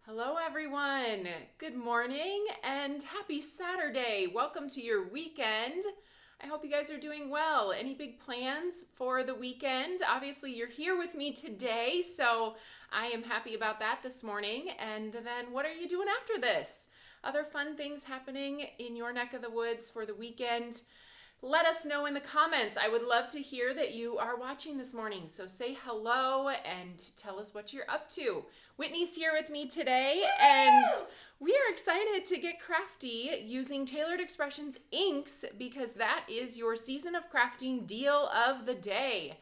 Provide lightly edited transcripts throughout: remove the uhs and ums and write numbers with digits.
Hello everyone, good morning and happy Saturday. Welcome to your weekend. I hope you guys are doing well. Any big plans for the weekend? Obviously you're here with me today, so I am happy about that this morning. And then what are you doing after this? Other fun things happening in your neck of the woods for the weekend? Let us know in the comments. I would love to hear that you are watching this morning. So say hello and tell us what you're up to. Whitney's here with me today, and we are excited to get crafty using Tailored Expressions inks because that is your season of crafting deal of the day.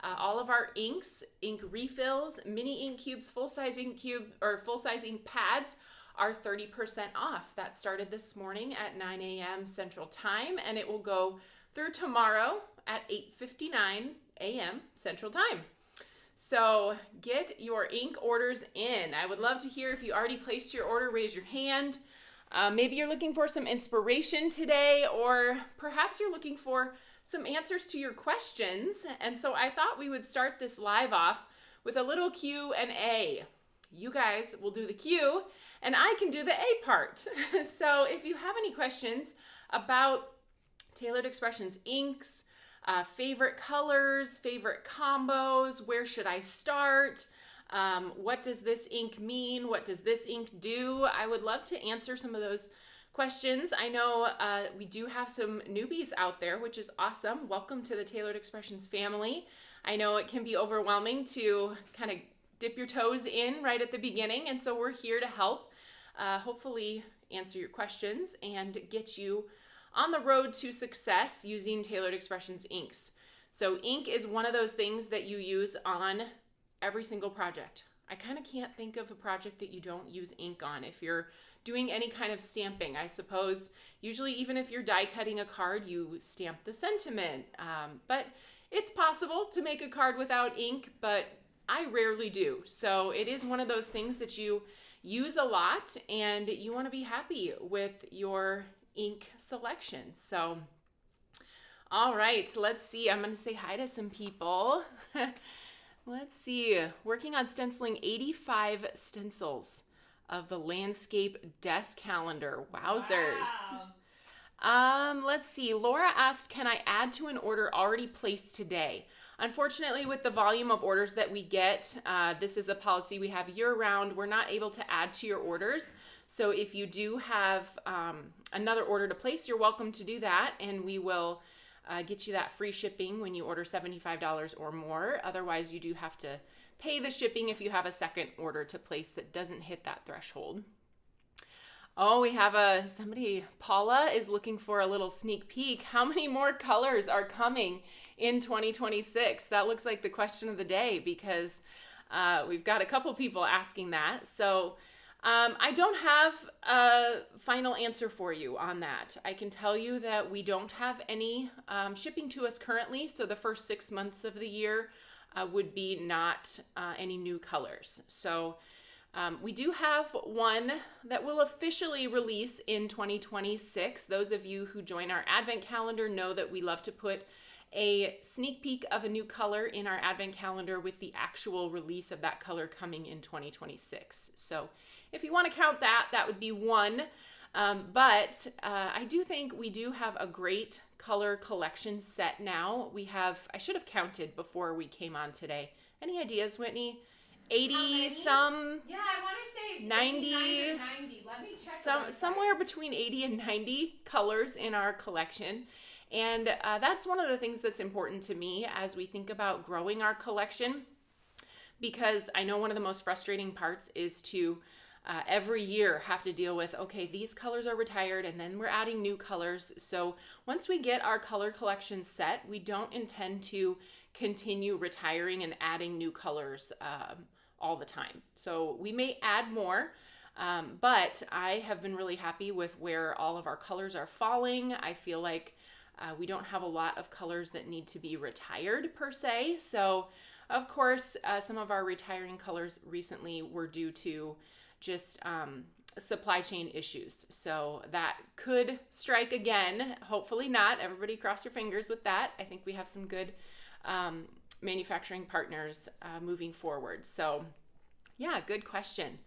All of our inks, ink refills, mini ink cubes, full-size ink cube, or full-size ink pads are 30% off. That started this morning at 9 a.m. Central Time, and it will go through tomorrow at 8:59 a.m. Central Time. So get your ink orders in. I would love to hear if you already placed your order, raise your hand. Maybe you're looking for some inspiration today, or perhaps you're looking for some answers to your questions. And so I thought we would start this live off with a little Q&A. You guys will do the Q, and I can do the A part. So if you have any questions about Tailored Expressions inks, favorite colors, favorite combos, where should I start? What does this ink mean? What does this ink do? I would love to answer some of those questions. I know we do have some newbies out there, which is awesome. Welcome to the Tailored Expressions family. I know it can be overwhelming to kind of dip your toes in right at the beginning, and so we're here to help hopefully answer your questions and get you on the road to success using Tailored Expressions inks. So ink is one of those things that you use on every single project. I kind of can't think of a project that you don't use ink on. If you're doing any kind of stamping, I suppose, usually even if you're die cutting a card, you stamp the sentiment. But it's possible to make a card without ink, but I rarely do. So it is one of those things that you use a lot, and you want to be happy with your ink selection. So, all right, let's see. I'm going to say hi to some people. Let's see. Working on stenciling 85 stencils of the landscape desk calendar. Wowzers. Wow. Let's see. Laura asked, can I add to an order already placed today? Unfortunately, with the volume of orders that we get, this is a policy we have year-round. We're not able to add to your orders. So if you do have another order to place, you're welcome to do that, and we will get you that free shipping when you order $75 or more. Otherwise, you do have to pay the shipping if you have a second order to place that doesn't hit that threshold. Oh, we have somebody, Paula is looking for a little sneak peek. How many more colors are coming in 2026? That looks like the question of the day because we've got a couple people asking that. So I don't have a final answer for you on that. I can tell you that we don't have any shipping to us currently. So the first 6 months of the year would be not any new colors. So we do have one that will officially release in 2026. Those of you who join our Advent calendar know that we love to put a sneak peek of a new color in our Advent calendar with the actual release of that color coming in 2026. So if you want to count that, that would be one. But I do think we do have a great color collection set now. I should have counted before we came on today. Any ideas, Whitney? 80 some, yeah, I want to say it's 90, 90. Let me check. Somewhere between 80 and 90 colors in our collection. And that's one of the things that's important to me as we think about growing our collection, because I know one of the most frustrating parts is to every year have to deal with, okay, these colors are retired and then we're adding new colors. So once we get our color collection set, we don't intend to continue retiring and adding new colors all the time. So we may add more, but I have been really happy with where all of our colors are falling. I feel like we don't have a lot of colors that need to be retired per se. So of course, some of our retiring colors recently were due to just supply chain issues. So that could strike again. Hopefully not. Everybody cross your fingers with that. I think we have some good manufacturing partners moving forward. So yeah, good question.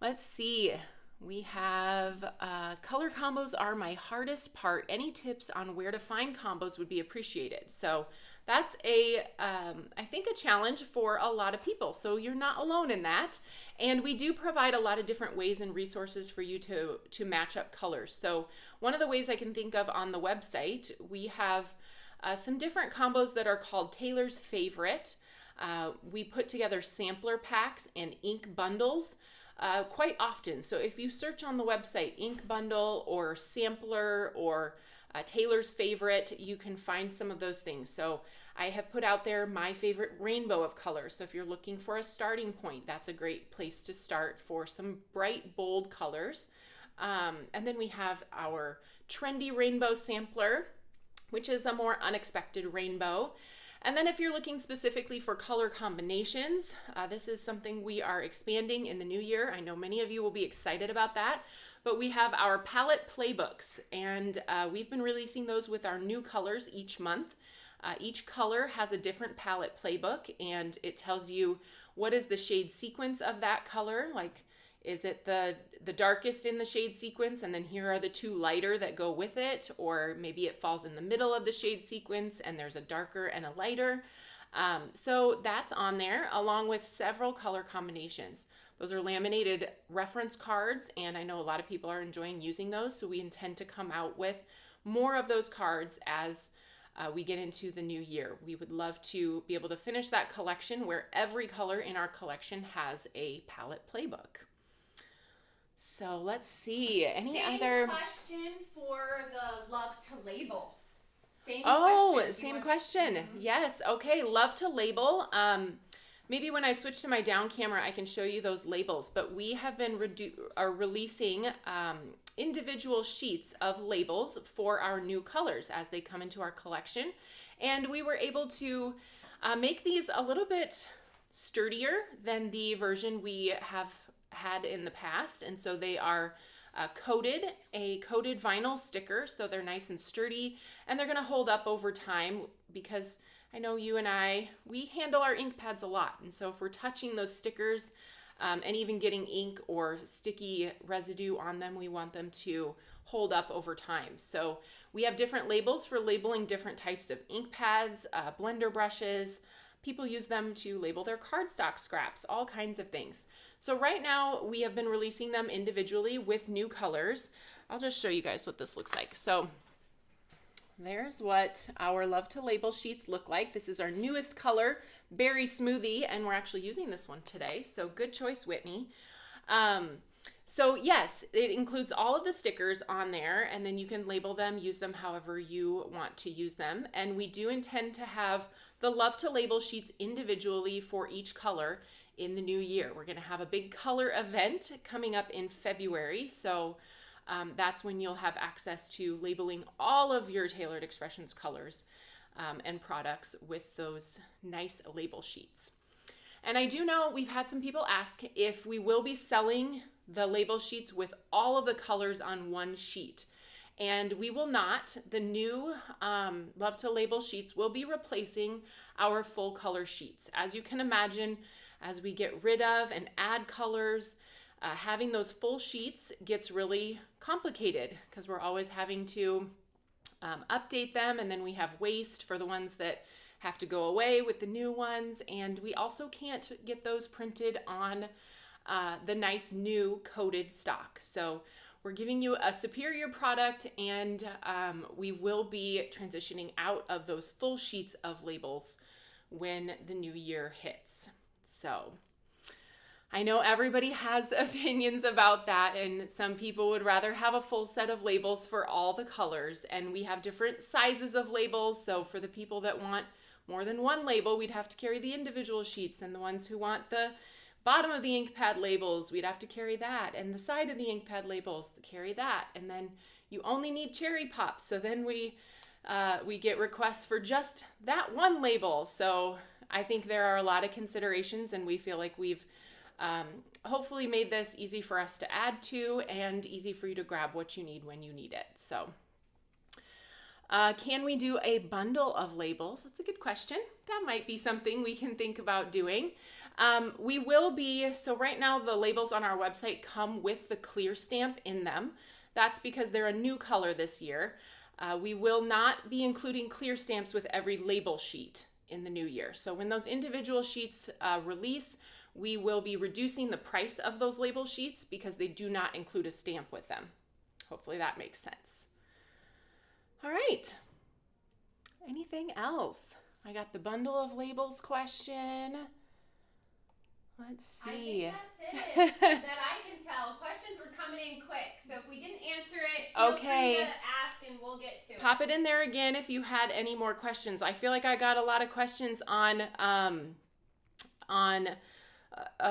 Let's see. We have color combos are my hardest part. Any tips on where to find combos would be appreciated. So that's I think a challenge for a lot of people. So you're not alone in that. And we do provide a lot of different ways and resources for you to match up colors. So one of the ways I can think of on the website, we have some different combos that are called Taylor's Favorite. We put together sampler packs and ink bundles quite often. So if you search on the website ink bundle or sampler or Taylor's Favorite, you can find some of those things. So I have put out there my favorite rainbow of colors. So if you're looking for a starting point, that's a great place to start for some bright, bold colors. And then we have our trendy rainbow sampler, which is a more unexpected rainbow. And then if you're looking specifically for color combinations, this is something we are expanding in the new year. I know many of you will be excited about that, but we have our palette playbooks, and we've been releasing those with our new colors each month. Each color has a different palette playbook, and it tells you what is the shade sequence of that color. Like, is it the darkest in the shade sequence, and then here are the two lighter that go with it, or maybe it falls in the middle of the shade sequence and there's a darker and a lighter. So that's on there, along with several color combinations. Those are laminated reference cards, and I know a lot of people are enjoying using those, so we intend to come out with more of those cards as we get into the new year. We would love to be able to finish that collection where every color in our collection has a palette playbook. So let's see. Any other question for the love to label? Same question. Mm-hmm. Yes. Okay. Love to label. Maybe when I switch to my down camera, I can show you those labels. But we have been releasing individual sheets of labels for our new colors as they come into our collection, and we were able to make these a little bit sturdier than the version we have had in the past, and so they are a coated vinyl sticker, so they're nice and sturdy, and they're going to hold up over time, because I know you and we handle our ink pads a lot, and so if we're touching those stickers and even getting ink or sticky residue on them, we want them to hold up over time. So we have different labels for labeling different types of ink pads, blender brushes. People use them to label their cardstock scraps, all kinds of things. So right now we have been releasing them individually with new colors. I'll just show you guys what this looks like. So there's what our Love to Label sheets look like. This is our newest color, Berry Smoothie, and we're actually using this one today. So good choice, Whitney. So yes, it includes all of the stickers on there, and then you can label them, use them however you want to use them. And we do intend to have the Love to Label sheets individually for each color in the new year. We're going to have a big color event coming up in February. So that's when you'll have access to labeling all of your Tailored Expressions colors and products with those nice label sheets. And I do know we've had some people ask if we will be selling the label sheets with all of the colors on one sheet. And we will not. The new Love to Label sheets will be replacing our full color sheets. As you can imagine, as we get rid of and add colors, having those full sheets gets really complicated because we're always having to update them, and then we have waste for the ones that have to go away with the new ones, and we also can't get those printed on the nice new coated stock. So we're giving you a superior product, and we will be transitioning out of those full sheets of labels when the new year hits. So I know everybody has opinions about that, and some people would rather have a full set of labels for all the colors, and we have different sizes of labels. So for the people that want more than one label, we'd have to carry the individual sheets, and the ones who want the bottom of the ink pad labels, we'd have to carry that, and the side of the ink pad labels, carry that, and then you only need cherry pops, so then we get requests for just that one label. So I think there are a lot of considerations, and we feel like we've hopefully made this easy for us to add to and easy for you to grab what you need when you need it. So can we do a bundle of labels? That's a good question. That might be something we can think about doing. We will be, so right now the labels on our website come with the clear stamp in them. That's because they're a new color this year. We will not be including clear stamps with every label sheet in the new year. So when those individual sheets release, we will be reducing the price of those label sheets because they do not include a stamp with them. Hopefully that makes sense. All right. Anything else? I got the bundle of labels question. Let's see. I think that's it that I can tell. Questions were coming in quick, so if we didn't answer it, feel free to ask and we'll get to it. Pop it in there again if you had any more questions. I feel like I got a lot of questions on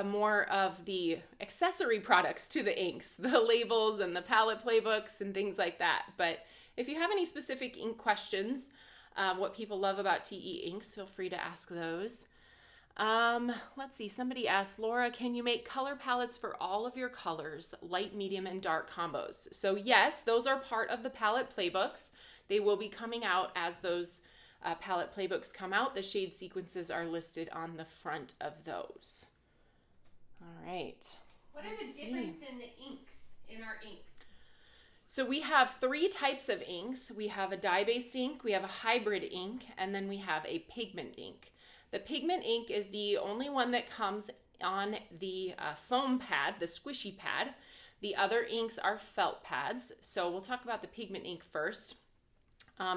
more of the accessory products to the inks, the labels and the palette playbooks and things like that. But if you have any specific ink questions, what people love about TE inks, feel free to ask those. Let's see, somebody asked, Laura, can you make color palettes for all of your colors, light, medium, and dark combos? So yes, those are part of the palette playbooks. They will be coming out as those palette playbooks come out. The shade sequences are listed on the front of those. All right. What are the difference in the inks, in our inks? So we have 3 types of inks. We have a dye-based ink, we have a hybrid ink, and then we have a pigment ink. The pigment ink is the only one that comes on the foam pad, the squishy pad. The other inks are felt pads. So we'll talk about the pigment ink first.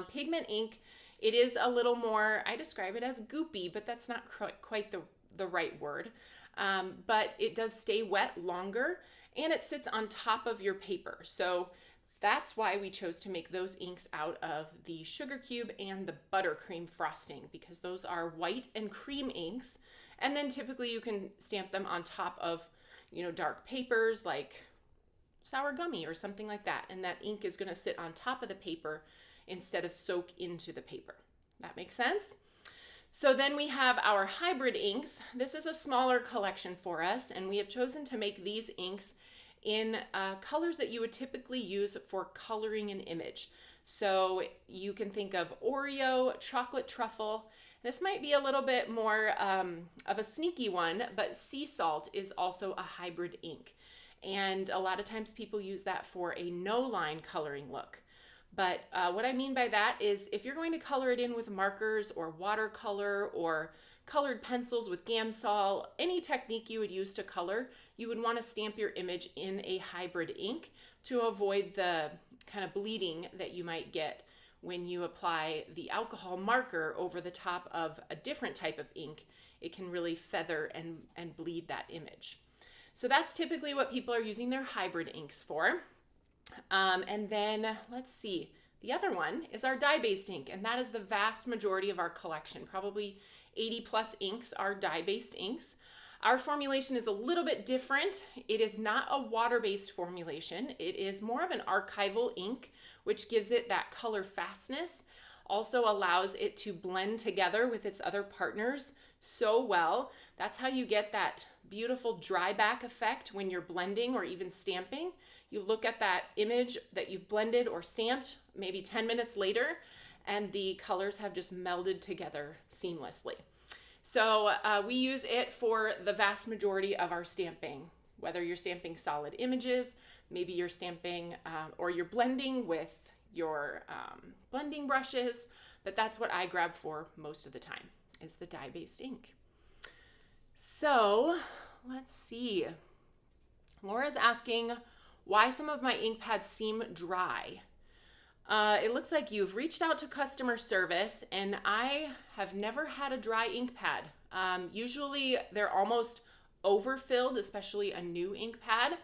Pigment ink, it is a little more, I describe it as goopy, but that's not quite the right word. But it does stay wet longer and it sits on top of your paper. So that's why we chose to make those inks out of the sugar cube and the buttercream frosting, because those are white and cream inks. And then typically you can stamp them on top of, dark papers like sour gummy or something like that. And that ink is going to sit on top of the paper instead of soak into the paper. That makes sense? So then we have our hybrid inks. This is a smaller collection for us, and we have chosen to make these inks in colors that you would typically use for coloring an image. So you can think of Oreo, chocolate truffle. This might be a little bit more of a sneaky one, but sea salt is also a hybrid ink. And a lot of times people use that for a no-line coloring look. But what I mean by that is if you're going to color it in with markers or watercolor or colored pencils with Gansai, any technique you would use to color, you would want to stamp your image in a hybrid ink to avoid the kind of bleeding that you might get when you apply the alcohol marker over the top of a different type of ink. It can really feather and bleed that image. So that's typically what people are using their hybrid inks for. And then let's see, the other one is our dye-based ink, and that is the vast majority of our collection. Probably 80 plus inks are dye-based inks. Our formulation is a little bit different. It is not a water-based formulation. It is more of an archival ink, which gives it that color fastness, also allows it to blend together with its other partners so well. That's how you get that beautiful dry back effect when you're blending or even stamping. You look at that image that you've blended or stamped maybe 10 minutes later, and the colors have just melded together seamlessly. So we use it for the vast majority of our stamping, whether you're stamping solid images, maybe you're stamping or you're blending with your blending brushes, but that's what I grab for most of the time, is the dye-based ink. So let's see. Laura's asking why some of my ink pads seem dry. It looks like you've reached out to customer service, and I have never had a dry ink pad. Usually they're almost overfilled, especially a new ink pad.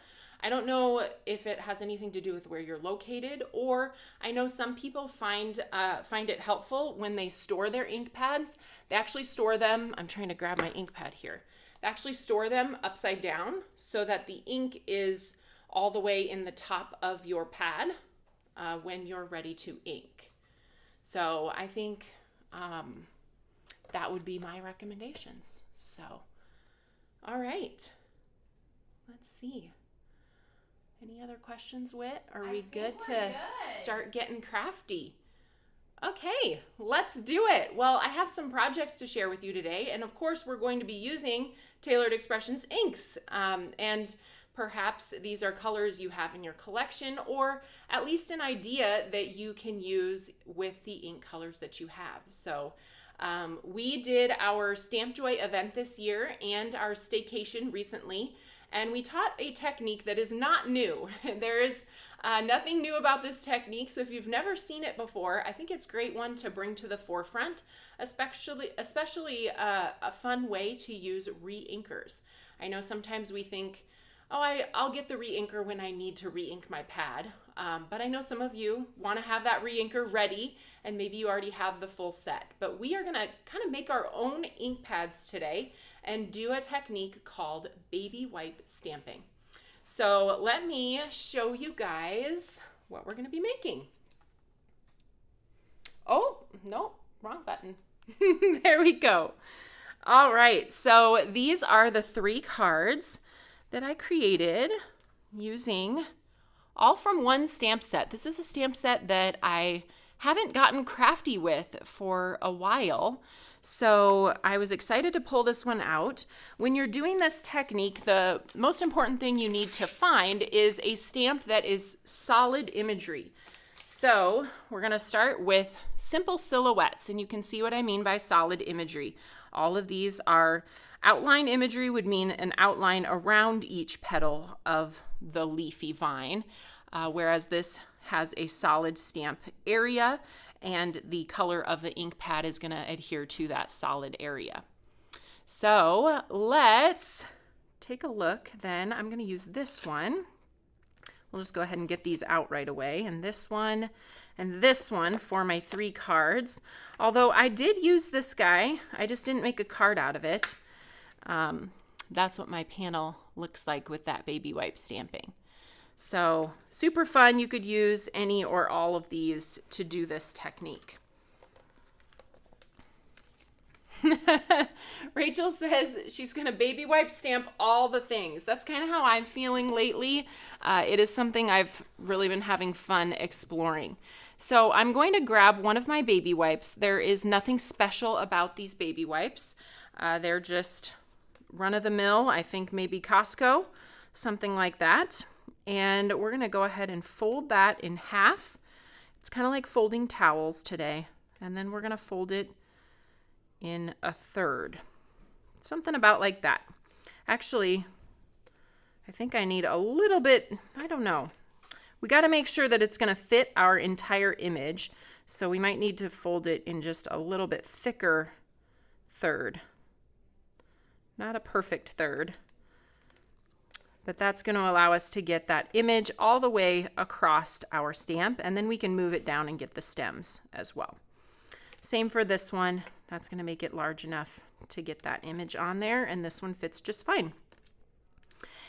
I don't know if it has anything to do with where you're located, or I know some people find it helpful when they store their ink pads. They actually store them, I'm trying to grab my ink pad here. They actually store them upside down so that the ink is all the way in the top of your pad when you're ready to ink. So I think that would be my recommendations. So, all right, let's see. Any other questions, Whit? Are we good to start getting crafty? Okay, let's do it. Well, I have some projects to share with you today, and of course we're going to be using Tailored Expressions inks. And perhaps these are colors you have in your collection, or at least an idea that you can use with the ink colors that you have. So we did our Stamp Joy event this year and our staycation recently, and we taught a technique that is not new. There is nothing new about this technique, so if you've never seen it before, I think it's a great one to bring to the forefront, especially a fun way to use re-inkers. I know sometimes we think, oh, I'll get the re-inker when I need to re-ink my pad, but I know some of you want to have that re-inker ready, and maybe you already have the full set. But we are going to kind of make our own ink pads today and do a technique called baby wipe stamping. So let me show you guys what we're going to be making. Oh, no, wrong button. There we go. All right, so these are the 3 cards that I created using all from one stamp set. This is a stamp set that I haven't gotten crafty with for a while. So I was excited to pull this one out. When you're doing this technique, the most important thing you need to find is a stamp that is solid imagery. So we're going to start with simple silhouettes, and you can see what I mean by solid imagery. All of these are outline imagery, would mean an outline around each petal of the leafy vine, whereas this has a solid stamp area, and the color of the ink pad is going to adhere to that solid area. So let's take a look then. I'm going to use this one. We'll just go ahead and get these out right away. And this one for my 3 cards. Although I did use this guy, I just didn't make a card out of it. That's what my panel looks like with that baby wipe stamping. So super fun. You could use any or all of these to do this technique. Rachel says she's going to baby wipe stamp all the things. That's kind of how I'm feeling lately. It is something I've really been having fun exploring. So I'm going to grab one of my baby wipes. There is nothing special about these baby wipes. They're just run-of-the-mill, I think maybe Costco, something like that. And we're going to go ahead and fold that in half. It's kind of like folding towels today. And then we're going to fold it in a third. Something about like that. Actually, I think I need a little bit, I don't know. We got to make sure that it's going to fit our entire image. So we might need to fold it in just a little bit thicker third. Not a perfect third. But that's going to allow us to get that image all the way across our stamp, and then we can move it down and get the stems as well. Same for this one. That's going to make it large enough to get that image on there, and this one fits just fine.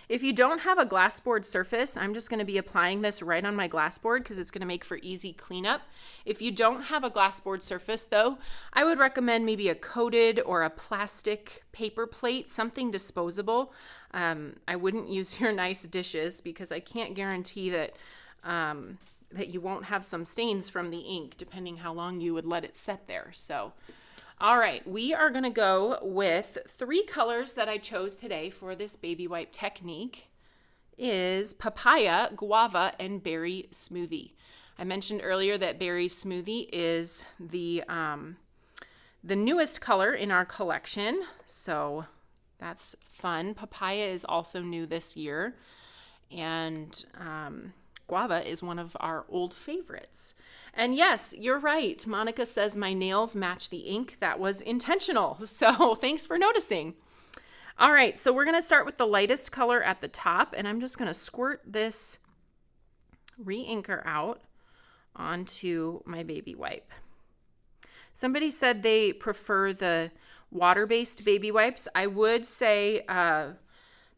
If you don't have a glass board surface, I'm just going to be applying this right on my glass board because it's going to make for easy cleanup. If you don't have a glass board surface though, I would recommend maybe a coated or a plastic paper plate, something disposable. I wouldn't use your nice dishes because I can't guarantee that that you won't have some stains from the ink depending how long you would let it set there. So all right, we are going to go with 3 colors that I chose today for this baby wipe technique is Papaya, Guava, and Berry Smoothie. I mentioned earlier that Berry Smoothie is the newest color in our collection, so that's fun. Papaya is also new this year, and Guava is one of our old favorites. And yes, you're right. Monica says my nails match the ink. That was intentional. So thanks for noticing. All right, so we're going to start with the lightest color at the top, and I'm just going to squirt this re-inker out onto my baby wipe. Somebody said they prefer the water-based baby wipes. I would say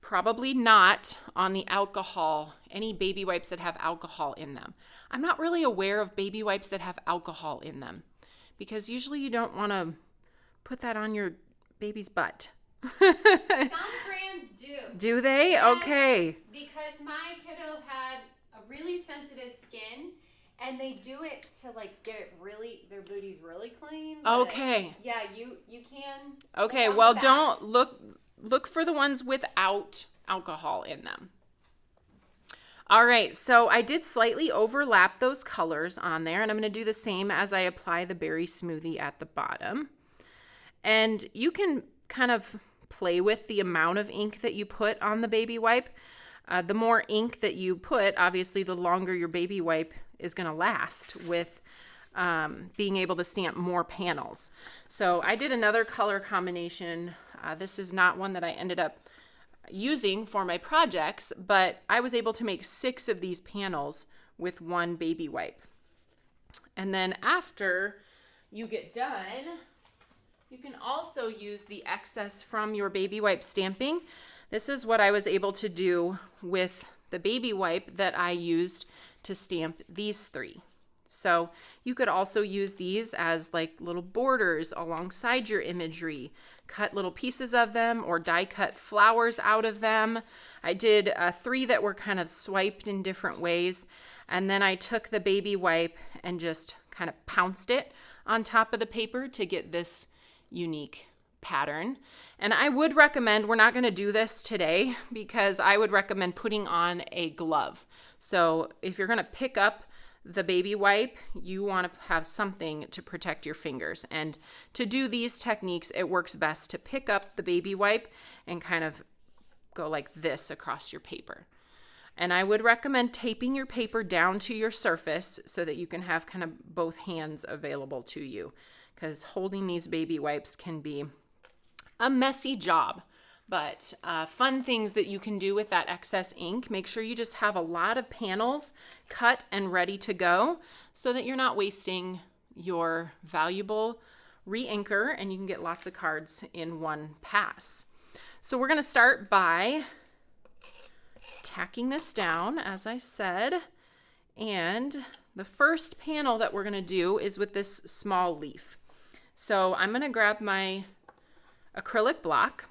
probably not on the alcohol, any baby wipes that have alcohol in them. I'm not really aware of baby wipes that have alcohol in them because usually you don't want to put that on your baby's butt. Some brands do. Do they? Yes, okay. Because my kiddo had a really sensitive skin, And they do it to like get it really, their booties really clean. Okay. Yeah, you can. Okay, well don't look for the ones without alcohol in them. All right, so I did slightly overlap those colors on there, and I'm going to do the same as I apply the berry smoothie at the bottom. And you can kind of play with the amount of ink that you put on the baby wipe. The more ink that you put, obviously, the longer your baby wipe is going to last with being able to stamp more panels. So I did another color combination. This is not one that I ended up using for my projects, but I was able to make 6 of these panels with one baby wipe. And then after you get done, you can also use the excess from your baby wipe stamping. This is what I was able to do with the baby wipe that I used to stamp these 3. So you could also use these as like little borders alongside your imagery. Cut little pieces of them or die cut flowers out of them. I did 3 that were kind of swiped in different ways. And then I took the baby wipe and just kind of pounced it on top of the paper to get this unique pattern. And I would recommend, we're not going to do this today, because I would recommend putting on a glove. So if you're going to pick up the baby wipe, you want to have something to protect your fingers. And to do these techniques, it works best to pick up the baby wipe and kind of go like this across your paper. And I would recommend taping your paper down to your surface so that you can have kind of both hands available to you, because holding these baby wipes can be a messy job. But fun things that you can do with that excess ink. Make sure you just have a lot of panels cut and ready to go so that you're not wasting your valuable re-inker, and you can get lots of cards in one pass. So we're going to start by tacking this down, as I said. And the first panel that we're going to do is with this small leaf. So I'm going to grab my acrylic block.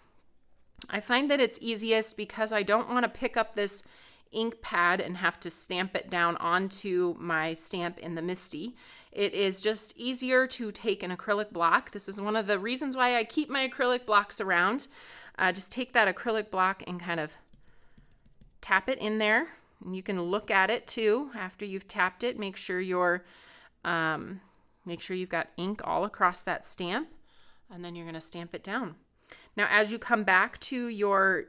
I find that it's easiest because I don't want to pick up this ink pad and have to stamp it down onto my stamp in the MISTI. It is just easier to take an acrylic block. This is one of the reasons why I keep my acrylic blocks around. Just take that acrylic block and kind of tap it in there. And you can look at it too after you've tapped it. Make sure you've got ink all across that stamp, and then you're going to stamp it down. Now, as you come back to your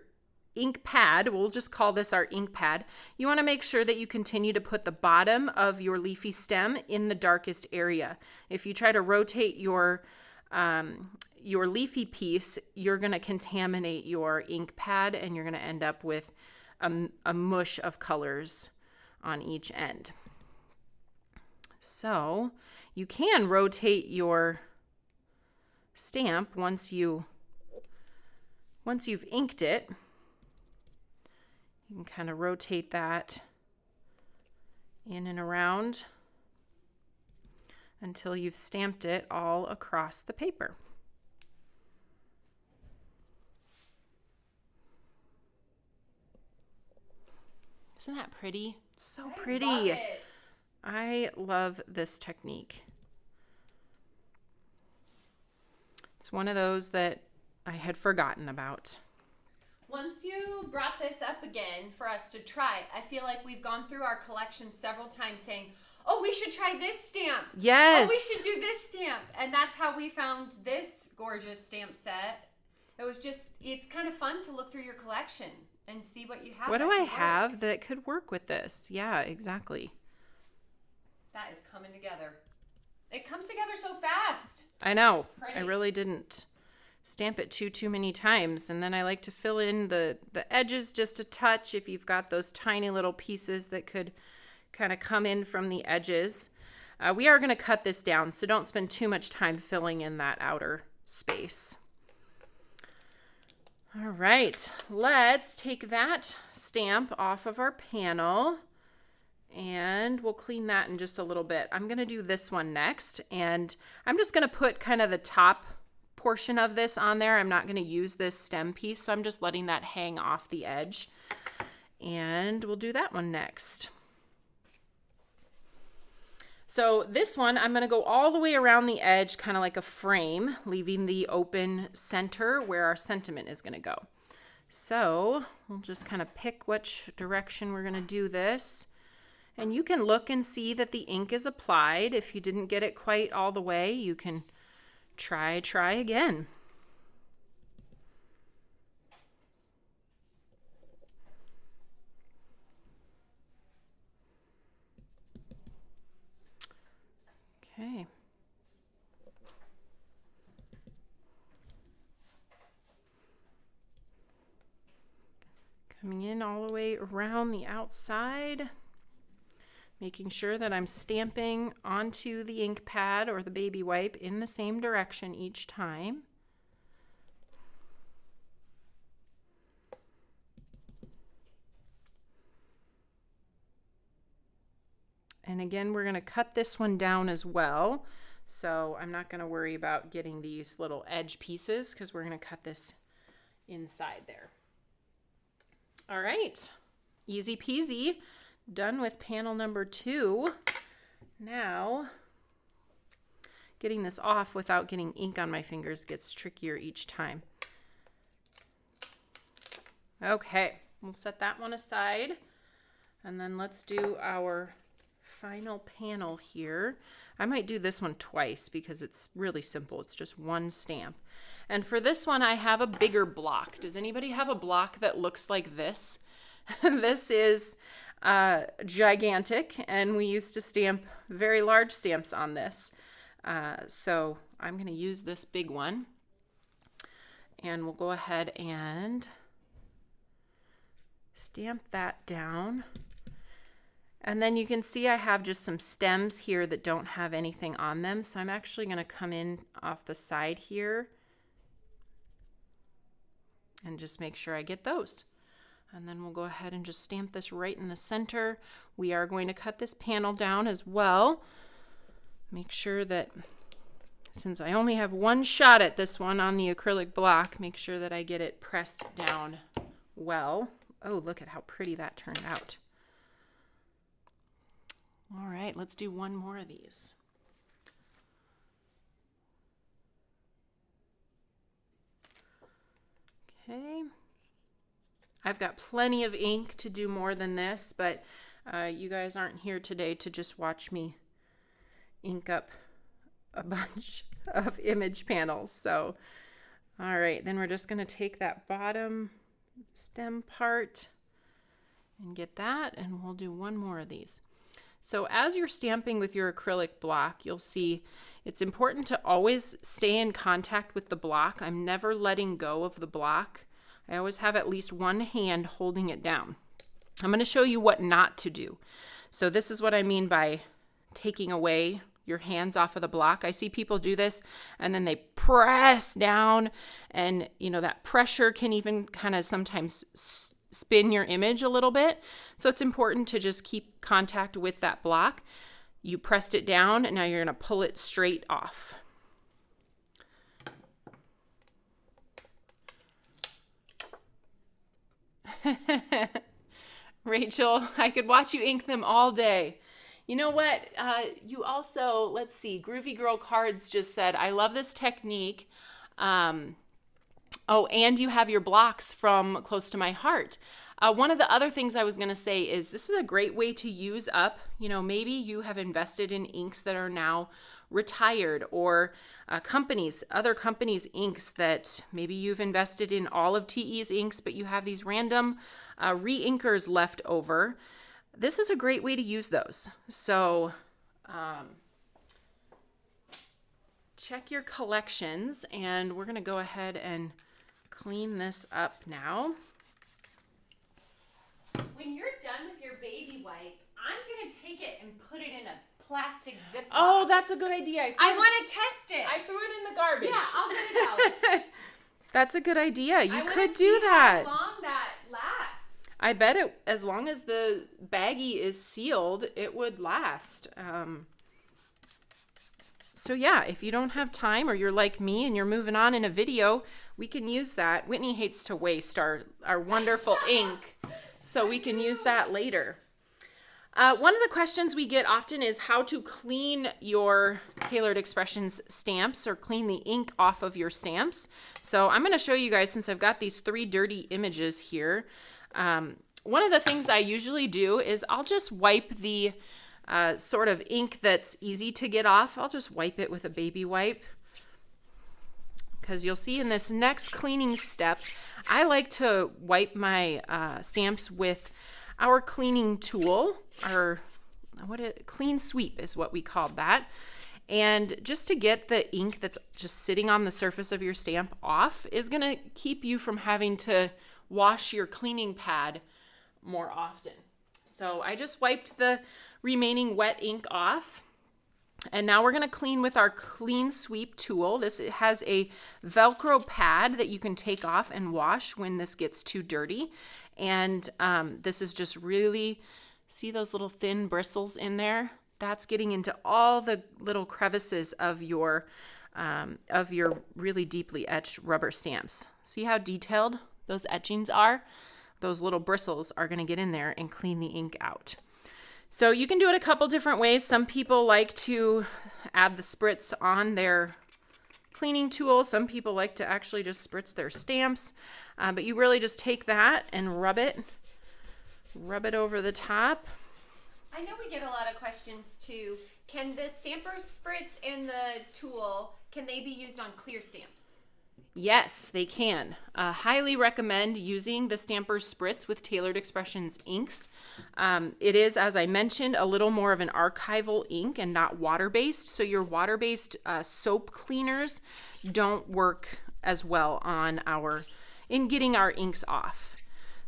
ink pad, we'll just call this our ink pad, you want to make sure that you continue to put the bottom of your leafy stem in the darkest area. If you try to rotate your leafy piece, you're going to contaminate your ink pad, and you're going to end up with a mush of colors on each end. So you can rotate your stamp once you've inked it. You can kind of rotate that in and around until you've stamped it all across the paper. Isn't that pretty? It's so pretty. I love it. I love this technique. It's one of those that I had forgotten about. Once you brought this up again for us to try, I feel like we've gone through our collection several times saying, oh, we should try this stamp. Yes. Oh, we should do this stamp. And that's how we found this gorgeous stamp set. It's kind of fun to look through your collection and see what you have. What do I have that could work with this? Yeah, exactly. That is coming together. It comes together so fast. I know. I really didn't stamp it too many times. And then I like to fill in the edges just a touch if you've got those tiny little pieces that could kind of come in from the edges. We are going to cut this down, so don't spend too much time filling in that outer space. All right, let's take that stamp off of our panel, and we'll clean that in just a little bit. I'm going to do this one next, and I'm just going to put kind of the top portion of this on there. I'm not going to use this stem piece, so I'm just letting that hang off the edge, and we'll do that one next. So this one, I'm going to go all the way around the edge, kind of like a frame, leaving the open center where our sentiment is going to go. So we'll just kind of pick which direction we're going to do this. And you can look and see that the ink is applied. If you didn't get it quite all the way, you can try again. Okay. Coming in all the way around the outside, making sure that I'm stamping onto the ink pad or the baby wipe in the same direction each time. And again, we're going to cut this one down as well. So I'm not going to worry about getting these little edge pieces because we're going to cut this inside there. All right, easy peasy, done with panel number 2. Now, getting this off without getting ink on my fingers gets trickier each time. Okay, we'll set that one aside. And then let's do our final panel here. I might do this one twice because it's really simple. It's just one stamp. And for this one, I have a bigger block. Does anybody have a block that looks like this? This is gigantic, and we used to stamp very large stamps on this. So I'm going to use this big one. And we'll go ahead and stamp that down. And then you can see I have just some stems here that don't have anything on them. So I'm actually going to come in off the side here and just make sure I get those. And then we'll go ahead and just stamp this right in the center. We are going to cut this panel down as well. Make sure that, since I only have one shot at this one on the acrylic block, make sure that I get it pressed down well. Oh, look at how pretty that turned out. All right, let's do one more of these. Okay. I've got plenty of ink to do more than this, but you guys aren't here today to just watch me ink up a bunch of image panels. So, all right, then we're just going to take that bottom stem part and get that, and we'll do one more of these. So as you're stamping with your acrylic block, you'll see it's important to always stay in contact with the block. I'm never letting go of the block. I always have at least one hand holding it down. I'm going to show you what not to do. So this is what I mean by taking away your hands off of the block. I see people do this and then they press down, and you know that pressure can even kind of sometimes spin your image a little bit. So it's important to just keep contact with that block. You pressed it down and now you're going to pull it straight off. Rachel, I could watch you ink them all day. You know what? You also, let's see, Groovy Girl Cards just said, I love this technique. Oh, and you have your blocks from Close to My Heart. One of the other things I was going to say is this is a great way to use up, you know, maybe you have invested in inks that are now retired, or other companies' inks that maybe you've invested in all of TE's inks, but you have these random re-inkers left over. This is a great way to use those. So check your collections, and we're going to go ahead and clean this up now. When you're done with your baby wipe, I'm going to take it and put it in a plastic Ziploc. Oh, that's a good idea. I want to test it. I threw it in the garbage. Yeah, I'll get it out. That's a good idea. You could see do that. How long that lasts. I bet it, as long as the baggie is sealed, it would last. So yeah, if you don't have time, or you're like me and you're moving on in a video, we can use that. Whitney hates to waste our wonderful ink, so we can use that later. One of the questions we get often is how to clean your Tailored Expressions stamps or clean the ink off of your stamps. So I'm going to show you guys, since I've got these 3 dirty images here. One of the things I usually do is I'll just wipe the sort of ink that's easy to get off. I'll just wipe it with a baby wipe. Because you'll see in this next cleaning step, I like to wipe my stamps with our cleaning tool, or clean sweep is what we called that. And just to get the ink that's just sitting on the surface of your stamp off is going to keep you from having to wash your cleaning pad more often. So I just wiped the remaining wet ink off. And now we're going to clean with our clean sweep tool. This has a Velcro pad that you can take off and wash when this gets too dirty. And this is just really, see those little thin bristles in there? That's getting into all the little crevices of your really deeply etched rubber stamps. See how detailed those etchings are? Those little bristles are going to get in there and clean the ink out. So you can do it a couple different ways. Some people like to add the spritz on their cleaning tool. Some people like to actually just spritz their stamps. But you really just take that and rub it over the top. I know we get a lot of questions too. Can the stamper spritz and the tool, can they be used on clear stamps? Yes, they can. Highly recommend using the Stamper Spritz with Tailored Expressions inks. It is, as I mentioned, a little more of an archival ink and not water-based. So your water-based soap cleaners don't work as well in getting our inks off.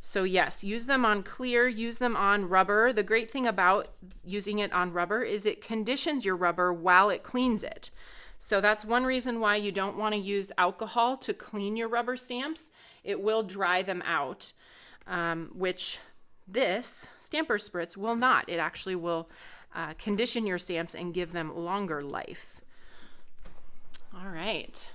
So yes, use them on clear, use them on rubber. The great thing about using it on rubber is it conditions your rubber while it cleans it. So that's one reason why you don't want to use alcohol to clean your rubber stamps. It will dry them out, which this Stamper Spritz will not. It actually will condition your stamps and give them longer life. All right.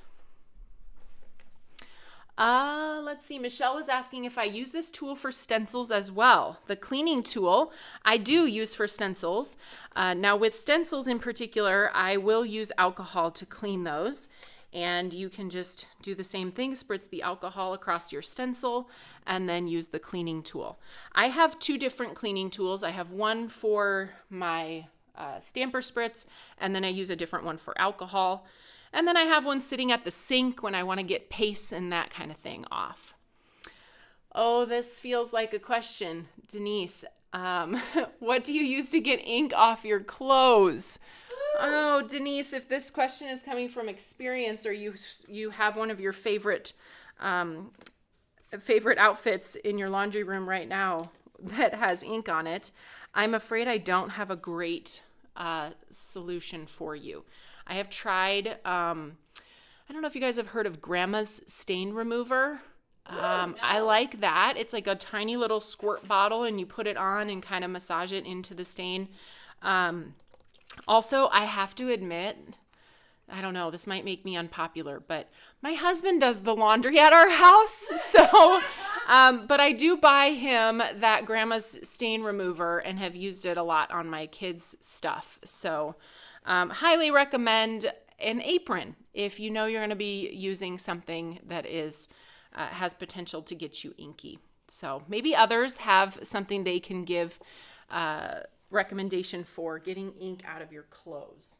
Let's see. Michelle was asking if I use this tool for stencils as well. The cleaning tool I do use for stencils. Now with stencils in particular, I will use alcohol to clean those. And you can just do the same thing, spritz the alcohol across your stencil, and then use the cleaning tool. I have 2 different cleaning tools. I have one for my Stamper Spritz, and then I use a different one for alcohol. And then I have one sitting at the sink when I want to get paste and that kind of thing off. Oh, this feels like a question, Denise. What do you use to get ink off your clothes? Oh, Denise, if this question is coming from experience, or you have one of your favorite outfits in your laundry room right now that has ink on it, I'm afraid I don't have a great solution for you. I have tried, I don't know if you guys have heard of Grandma's Stain Remover. No. I like that. It's like a tiny little squirt bottle, and you put it on and kind of massage it into the stain. Also, I have to admit, I don't know, this might make me unpopular, but my husband does the laundry at our house. So, but I do buy him that Grandma's Stain Remover and have used it a lot on my kids' stuff. So, highly recommend an apron if you know you're going to be using something that is has potential to get you inky. So maybe others have something they can give recommendation for getting ink out of your clothes.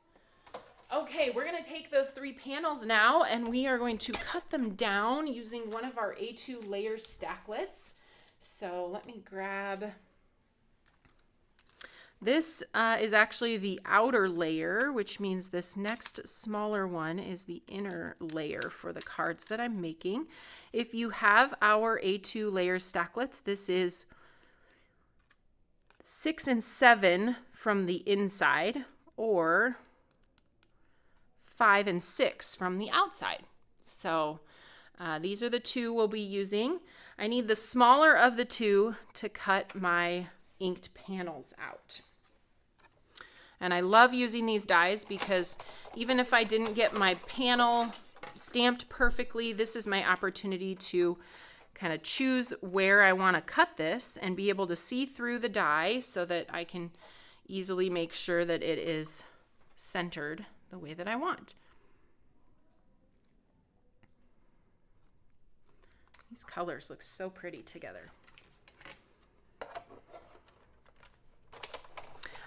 Okay, we're going to take those 3 panels now, and we are going to cut them down using one of our A2 layer stacklets. So let me grab... This is actually the outer layer, which means this next smaller one is the inner layer for the cards that I'm making. If you have our A2 layer stacklets, this is 6 and 7 from the inside, or 5 and 6 from the outside. So these are the 2 we'll be using. I need the smaller of the 2 to cut my inked panels out. And I love using these dies because even if I didn't get my panel stamped perfectly, this is my opportunity to kind of choose where I want to cut this and be able to see through the die so that I can easily make sure that it is centered the way that I want. These colors look so pretty together.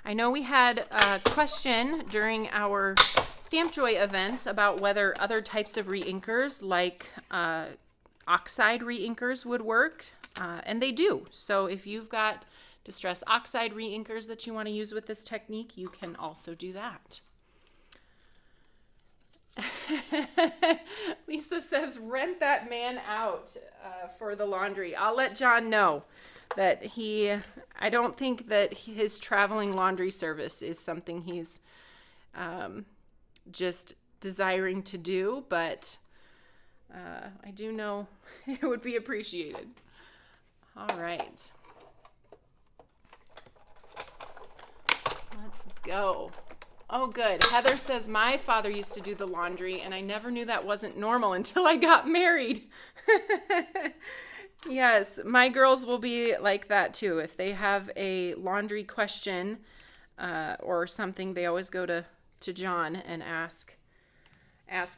I know we had a question during our Stamp Joy events about whether other types of reinkers like oxide reinkers would work, and they do. So if you've got distress oxide reinkers that you want to use with this technique, you can also do that. Lisa says, rent that man out for the laundry. I'll let John know that I don't think that his traveling laundry service is something he's just desiring to do, but I do know it would be appreciated. All right. Let's go. Oh, good. Heather says, my father used to do the laundry, and I never knew that wasn't normal until I got married. Yes, my girls will be like that too. If they have a laundry question or something, they always go to John and ask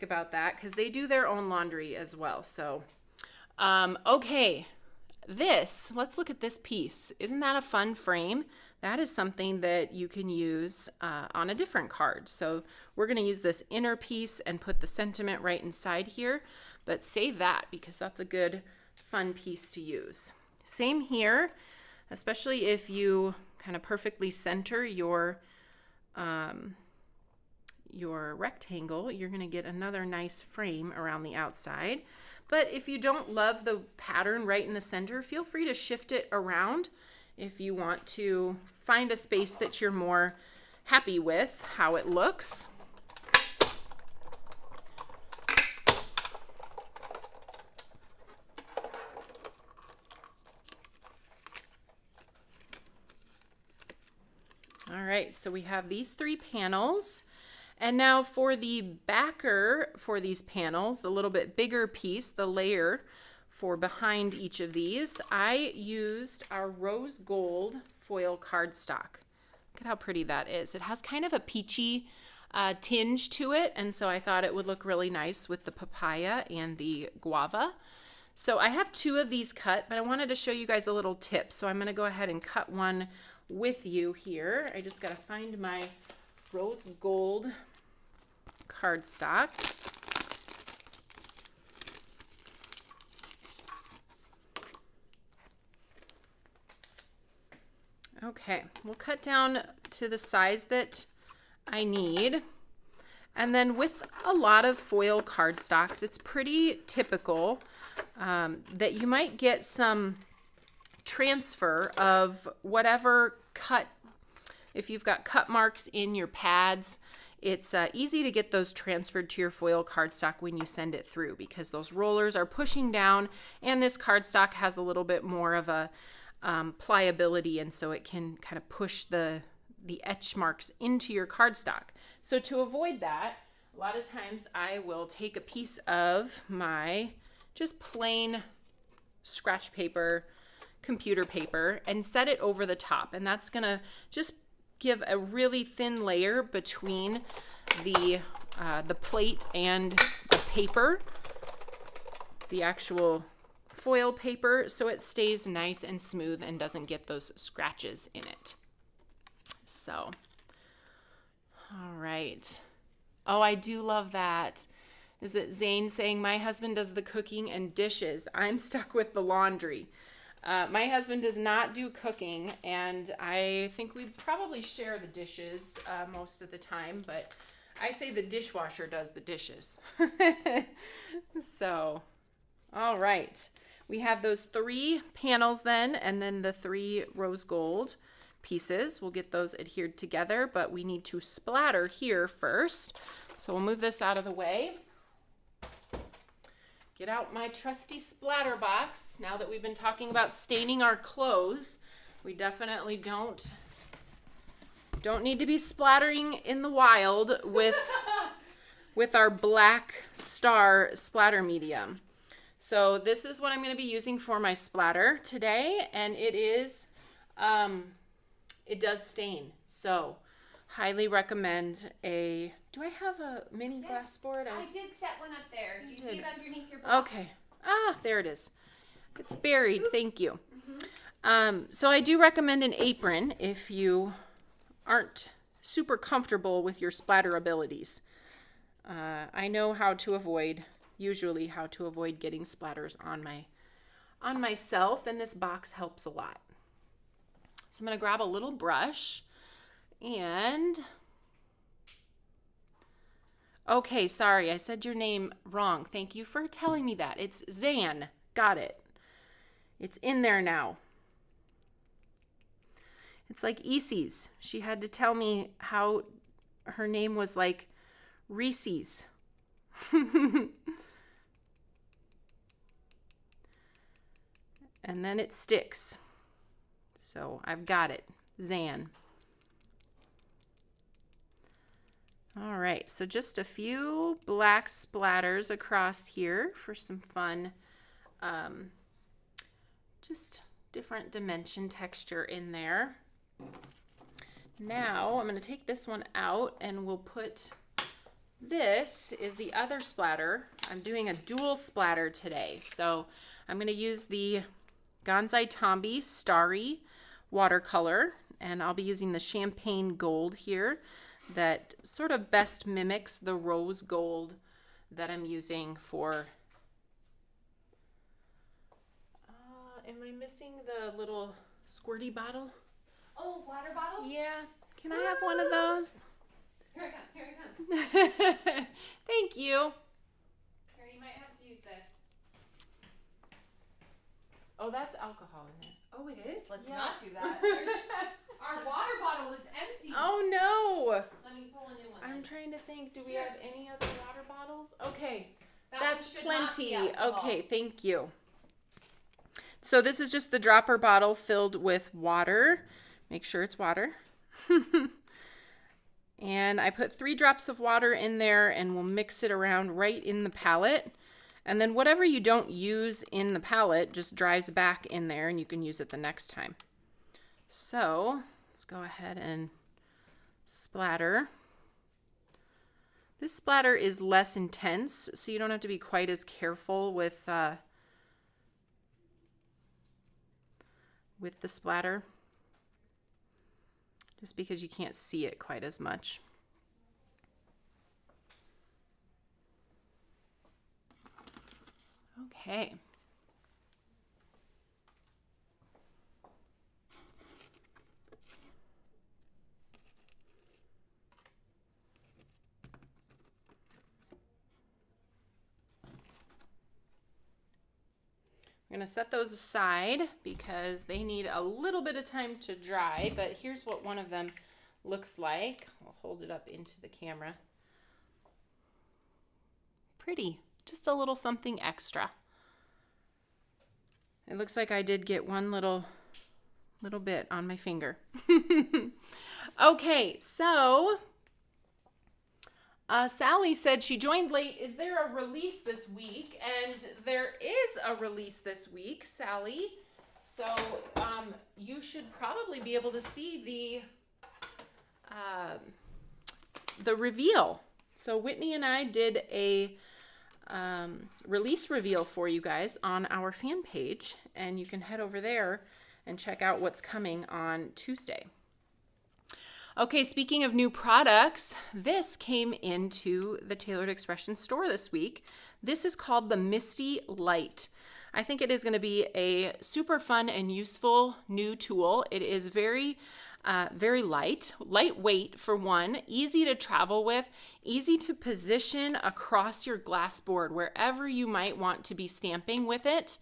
about that, because they do their own laundry as well. So, okay, let's look at this piece. Isn't that a fun frame? That is something that you can use on a different card. So we're going to use this inner piece and put the sentiment right inside here, but save that because that's a good, fun piece to use. Same here, especially if you kind of perfectly center your rectangle, you're going to get another nice frame around the outside. But if you don't love the pattern right in the center, feel free to shift it around if you want to find a space that you're more happy with how it looks. All right, so we have these 3 panels. And now for the backer for these panels, the little bit bigger piece, the layer for behind each of these, I used our rose gold foil cardstock. Look at how pretty that is. It has kind of a peachy tinge to it, and so I thought it would look really nice with the papaya and the guava. So I have 2 of these cut, but I wanted to show you guys a little tip. So I'm going to go ahead and cut one with you here. I just got to find my rose gold cardstock. Okay, we'll cut down to the size that I need. And then with a lot of foil cardstocks, it's pretty typical that you might get some transfer of whatever cut. If you've got cut marks in your pads, it's easy to get those transferred to your foil cardstock when you send it through, because those rollers are pushing down and this cardstock has a little bit more of a pliability, and so it can kind of push the etch marks into your cardstock. So to avoid that, a lot of times I will take a piece of my just plain scratch paper, computer paper, and set it over the top, and that's gonna just give a really thin layer between the plate and the paper, the actual foil paper, so it stays nice and smooth and doesn't get those scratches in it. So, all right. Oh, I do love that. Is it Zane saying, my husband does the cooking and dishes. I'm stuck with the laundry. My husband does not do cooking, and I think we probably share the dishes most of the time, but I say the dishwasher does the dishes. So, all right. We have those 3 panels then, and then the 3 rose gold pieces. We'll get those adhered together, but we need to splatter here first. So we'll move this out of the way. Get out my trusty splatter box. Now that we've been talking about staining our clothes, we definitely don't need to be splattering in the wild with our black star splatter medium. So this is what I'm going to be using for my splatter today, and it is, it does stain. So highly recommend a, do I have a mini glass board? I did set one up there. Do you see it underneath your box? Okay. Ah, there it is. It's buried. Thank you. So I do recommend an apron if you aren't super comfortable with your splatter abilities. I know usually how to avoid getting splatters on myself, and this box helps a lot. So I'm going to grab a little brush and, okay, sorry, I said your name wrong. Thank you for telling me that. It's Zan. Got it. It's in there now. It's like Easie's. She had to tell me how her name was like Reese's. And then it sticks. So I've got it. Zan. All right, so just a few black splatters across here for some fun, just different dimension texture in there. Now I'm going to take this one out and we'll put, this is the other splatter. I'm doing a dual splatter today. So I'm going to use the Gansai Tambi Starry watercolor, and I'll be using the champagne gold here that sort of best mimics the rose gold that I'm using for, am I missing the little squirty bottle? Oh, water bottle? Yeah. Can I have one of those? Here I come. Here I come. Thank you. Here, you might have to use this. Oh, that's alcohol in there. Oh, it is? Let's Yeah. not do that. Our water bottle is empty. Oh, no. Let me pull a new one. I'm trying to think. Do we have any other water bottles? Okay. That That's one should not be plenty. alcohol. Okay, thank you. So this is just the dropper bottle filled with water. Make sure it's water. And I put 3 drops of water in there, and we'll mix it around right in the palette. And then whatever you don't use in the palette just dries back in there, and you can use it the next time. So let's go ahead and splatter. This splatter is less intense, so you don't have to be quite as careful with the splatter, just because you can't see it quite as much. Okay. I'm going to set those aside because they need a little bit of time to dry, but here's what one of them looks like. I'll hold it up into the camera. Pretty, just a little something extra. It looks like I did get one little bit on my finger. Okay, so Sally said she joined late. Is there a release this week? And there is a release this week, Sally. So you should probably be able to see the reveal. So Whitney and I did a release reveal for you guys on our fan page, and you can head over there and check out what's coming on Tuesday. Okay, speaking of new products, this came into the Tailored Expression store this week. This is called the Misty Light. I think it is going to be a super fun and useful new tool. It is very lightweight for one, easy to travel with, easy to position across your glass board wherever you might want to be stamping with it.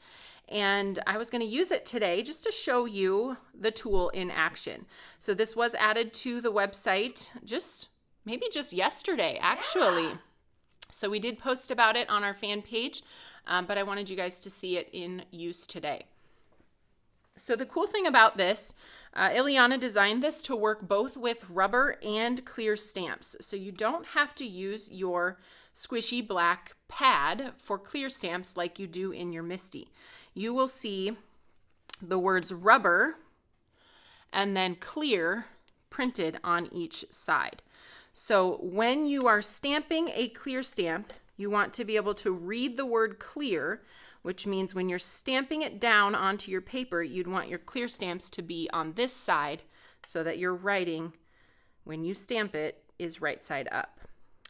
And I was going to use it today just to show you the tool in action. So this was added to the website maybe just yesterday, actually. Yeah. So we did post about it on our fan page, but I wanted you guys to see it in use today. So the cool thing about this, Ileana designed this to work both with rubber and clear stamps. So you don't have to use your squishy black pad for clear stamps like you do in your Misty. You will see the words rubber and then clear printed on each side. So when you are stamping a clear stamp, you want to be able to read the word clear, which means when you're stamping it down onto your paper, you'd want your clear stamps to be on this side so that your writing, when you stamp it, is right side up.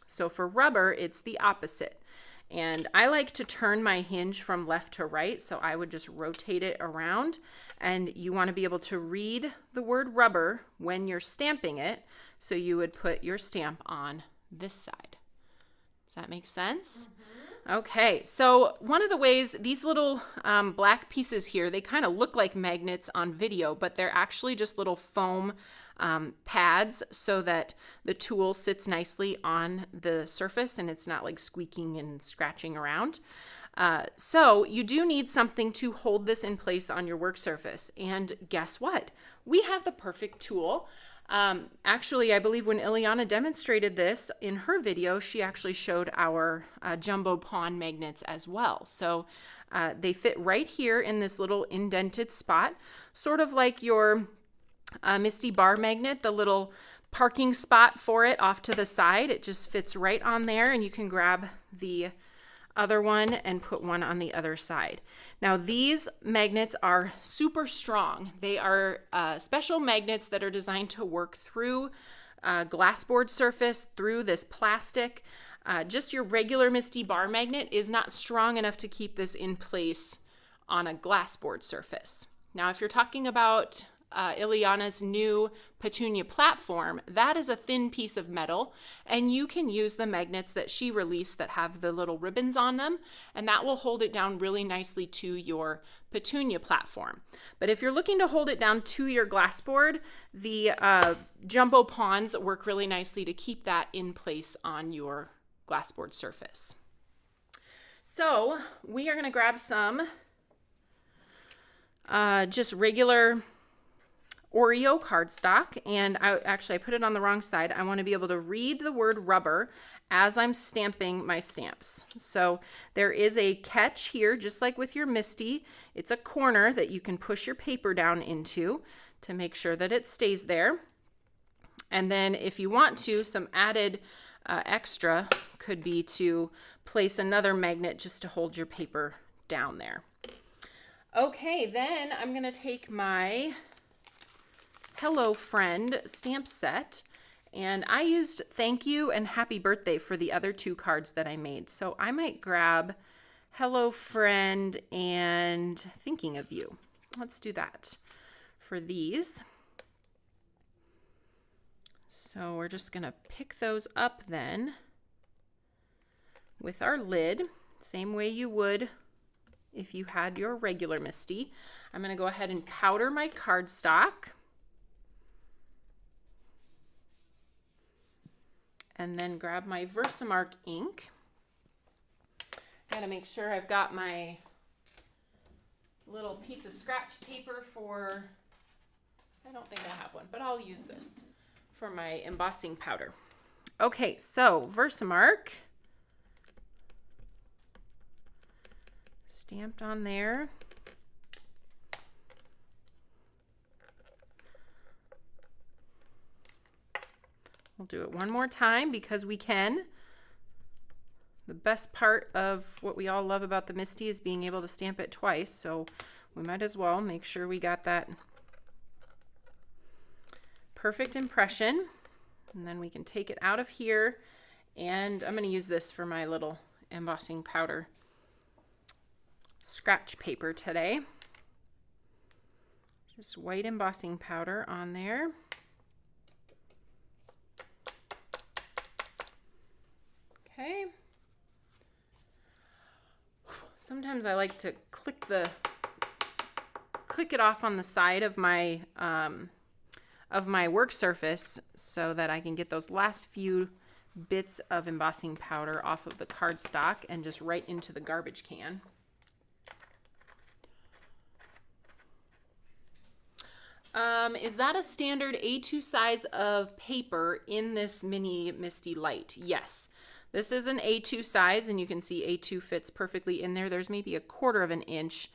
So for rubber, it's the opposite. And I like to turn my hinge from left to right, so I would just rotate it around. And you want to be able to read the word rubber when you're stamping it, so you would put your stamp on this side. Does that make sense? Okay, so one of the ways, these little black pieces here, they kind of look like magnets on video, but they're actually just little foam pads so that the tool sits nicely on the surface and it's not like squeaking and scratching around. So you do need something to hold this in place on your work surface. And guess what? We have the perfect tool. Actually, I believe when Ileana demonstrated this in her video, she actually showed our jumbo pawn magnets as well. So they fit right here in this little indented spot, sort of like your Misty bar magnet, the little parking spot for it off to the side. It just fits right on there, and you can grab the other one and put one on the other side. Now these magnets are super strong. They are special magnets that are designed to work through a glassboard surface, through this plastic. Just your regular Misty bar magnet is not strong enough to keep this in place on a glassboard surface. Now if you're talking about Ileana's new Petunia platform, that is a thin piece of metal, and you can use the magnets that she released that have the little ribbons on them, and that will hold it down really nicely to your Petunia platform. But if you're looking to hold it down to your glassboard, the jumbo pawns work really nicely to keep that in place on your glassboard surface. So we are going to grab some just regular Oreo cardstock, and I put it on the wrong side. I want to be able to read the word rubber as I'm stamping my stamps. So there is a catch here, just like with your Misty. It's a corner that you can push your paper down into to make sure that it stays there. And then if you want to, some added extra could be to place another magnet just to hold your paper down there. Okay, then I'm going to take my Hello Friend stamp set, and I used thank you and happy birthday for the other two cards that I made. So I might grab Hello Friend and thinking of you. Let's do that for these. So we're just going to pick those up then with our lid, same way you would if you had your regular Misty. I'm going to go ahead and powder my cardstock. And then grab my VersaMark ink. Gotta make sure I've got my little piece of scratch paper for, I don't think I have one, but I'll use this for my embossing powder. Okay, so VersaMark. Stamped on there. We'll do it one more time because we can. The best part of what we all love about the Misty is being able to stamp it twice, so we might as well make sure we got that perfect impression. And then we can take it out of here, and I'm going to use this for my little embossing powder scratch paper today. Just white embossing powder on there. Okay. Sometimes I like to click it off on the side of my work surface so that I can get those last few bits of embossing powder off of the cardstock and just right into the garbage can. Is that a standard A2 size of paper in this mini Misty Light? Yes. This is an A2 size, and you can see A2 fits perfectly in there. There's maybe 1/4 of an inch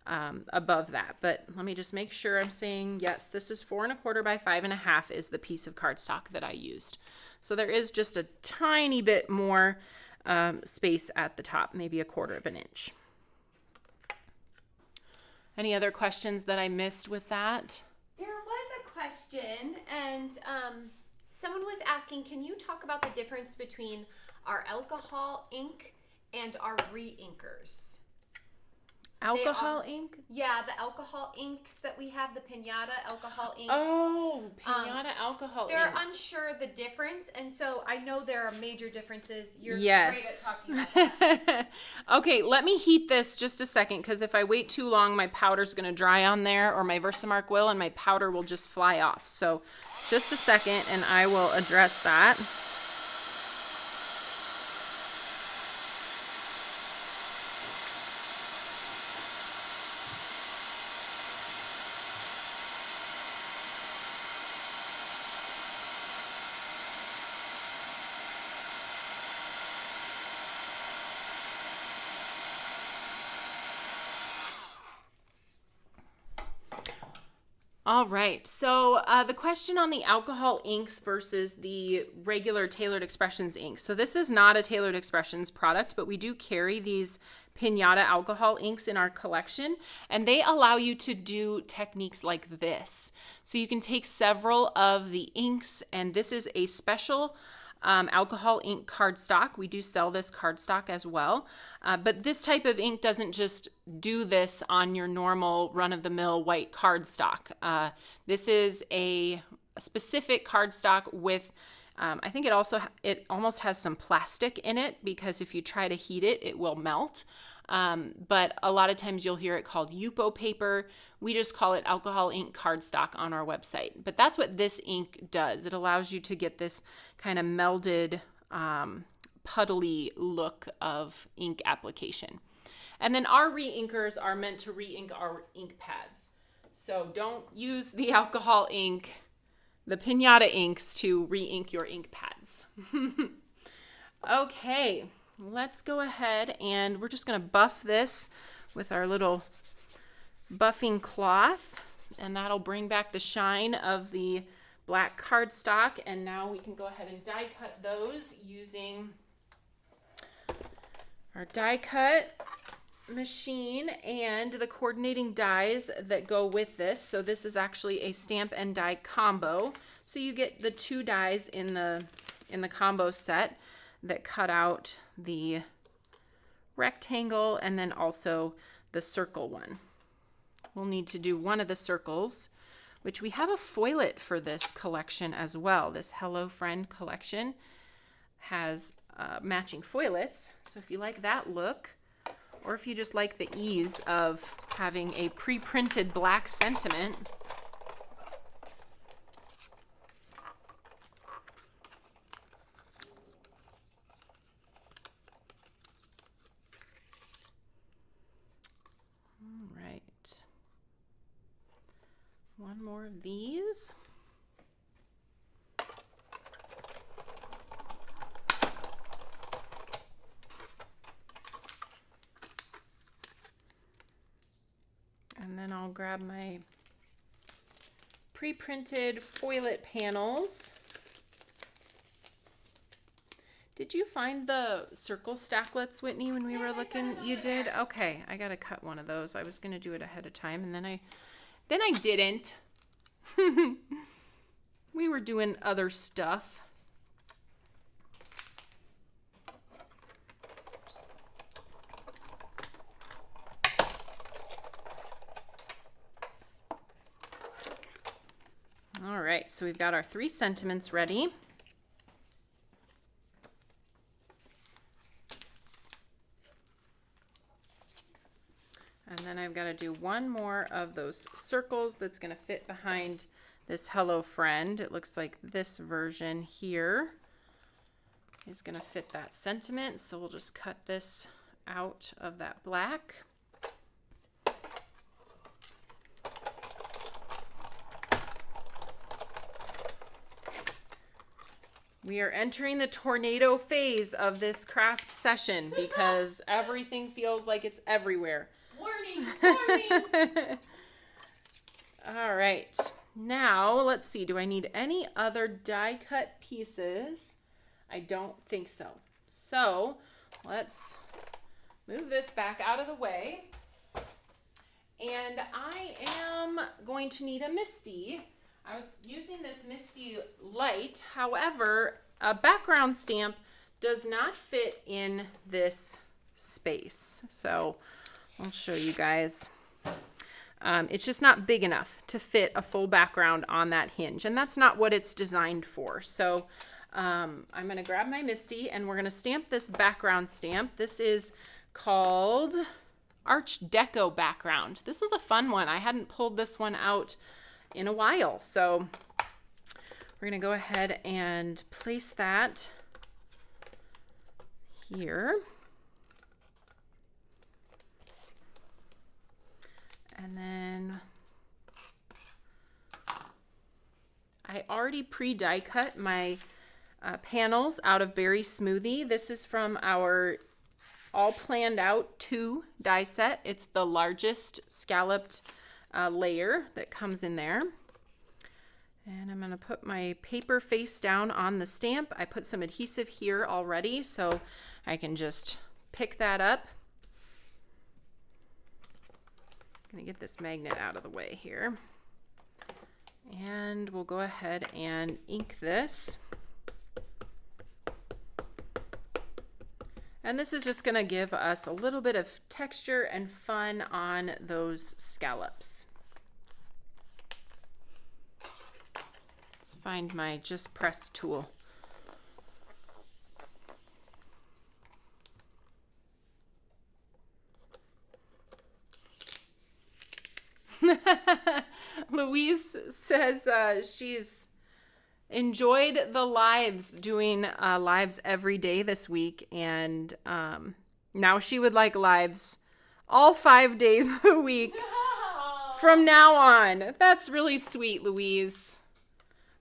above that, but let me just make sure I'm saying yes. This is 4 1/4 by 5 1/2 is the piece of cardstock that I used. So there is just a tiny bit more space at the top, maybe 1/4 of an inch. Any other questions that I missed with that? There was a question, and someone was asking, can you talk about the difference between our alcohol ink and our re-inkers? Alcohol ink? Yeah, the alcohol inks that we have, the Pinata alcohol inks. Oh, Pinata alcohol inks. They're unsure the difference, and so I know there are major differences. You're yes. great at talking about that. Okay, let me heat this just a second, because if I wait too long, my powder's going to dry on there, or my VersaMark will, and my powder will just fly off. So just a second, and I will address that. All right, so the question on the alcohol inks versus the regular Tailored Expressions inks. So this is not a Tailored Expressions product, but we do carry these Pinata alcohol inks in our collection, and they allow you to do techniques like this. So you can take several of the inks, and this is a special alcohol ink cardstock. We do sell this cardstock as well, but this type of ink doesn't just do this on your normal run-of-the-mill white cardstock. This is a specific cardstock with I think it almost has some plastic in it, because if you try to heat it, it will melt. But a lot of times you'll hear it called Yupo paper. We just call it alcohol ink cardstock on our website. But that's what this ink does. It allows you to get this kind of melded, puddly look of ink application. And then our re-inkers are meant to re-ink our ink pads. So don't use the alcohol ink, the Pinata inks, to re-ink your ink pads. Okay. Let's go ahead, and we're just going to buff this with our little buffing cloth, and that'll bring back the shine of the black cardstock. And now we can go ahead and die cut those using our die cut machine and the coordinating dies that go with this. So this is actually a stamp and die combo. So you get the 2 dies in the combo set that cut out the rectangle and then also the circle one. We'll need to do one of the circles, which we have a foilet for this collection as well. This Hello Friend collection has matching foilets. So if you like that look, or if you just like the ease of having a pre-printed black sentiment, one more of these. And then I'll grab my pre-printed foilet panels. Did you find the circle stacklets, Whitney, when we were looking? You did? Okay, I gotta cut one of those. I was gonna do it ahead of time, and then I didn't. We were doing other stuff. All right, so we've got our 3 sentiments ready. And then I've got to do one more of those circles that's going to fit behind this Hello Friend. It looks like this version here is going to fit that sentiment. So we'll just cut this out of that black. We are entering the tornado phase of this craft session because everything feels like it's everywhere. Warning, warning. All right. Now, let's see. Do I need any other die cut pieces? I don't think so. So, let's move this back out of the way. And I am going to need a Misty. I was using this Misty Light. However, a background stamp does not fit in this space. So I'll show you guys. It's just not big enough to fit a full background on that hinge. And that's not what it's designed for. So I'm going to grab my Misty and we're going to stamp this background stamp. This is called Arch Deco Background. This was a fun one. I hadn't pulled this one out in a while. So we're going to go ahead and place that here. And then I already pre-die cut my panels out of Berry Smoothie. This is from our All Planned Out 2 die set. It's the largest scalloped layer that comes in there. And I'm going to put my paper face down on the stamp. I put some adhesive here already, so I can just pick that up. I'm going to get this magnet out of the way here. And we'll go ahead and ink this. And this is just going to give us a little bit of texture and fun on those scallops. Let's find my Just Press tool. Louise says she's enjoyed the lives, doing lives every day this week, and now she would like lives all 5 days of the week from now on. That's really sweet, Louise,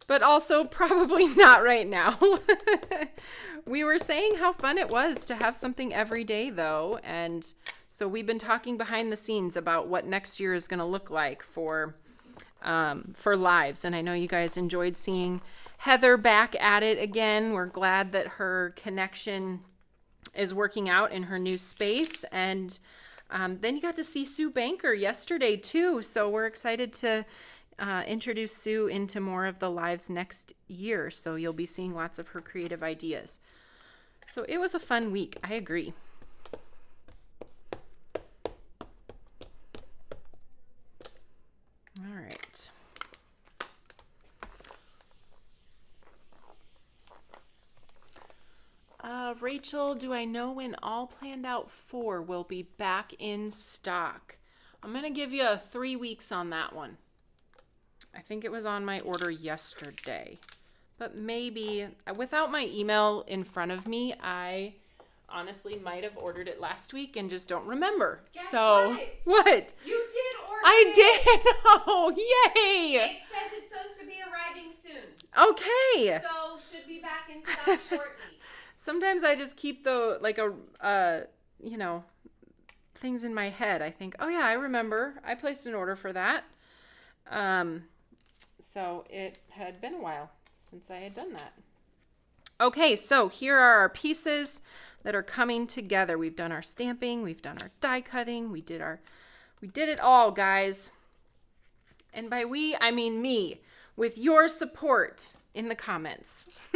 but also probably not right now. We were saying how fun it was to have something every day, though, and so we've been talking behind the scenes about what next year is going to look like for lives. And I know you guys enjoyed seeing Heather back at it again. We're glad that her connection is working out in her new space. And then you got to see Sue Banker yesterday too. So we're excited to introduce Sue into more of the lives next year. So you'll be seeing lots of her creative ideas. So it was a fun week. I agree. All right. Rachel, do I know when All Planned Out 4 will be back in stock? I'm going to give you 3 weeks on that one. I think it was on my order yesterday. But maybe, without my email in front of me, I honestly might have ordered it last week and just don't remember. Guess so, what? You did order I it. did! Oh, yay! It says it's supposed to be arriving soon. Okay. So, should be back in stock shortly. Sometimes I just keep things in my head. I think, oh yeah, I remember. I placed an order for that. So it had been a while since I had done that. Okay, so here are our pieces that are coming together. We've done our stamping, we've done our die cutting, we did it all, guys. And by we, I mean me, with your support in the comments.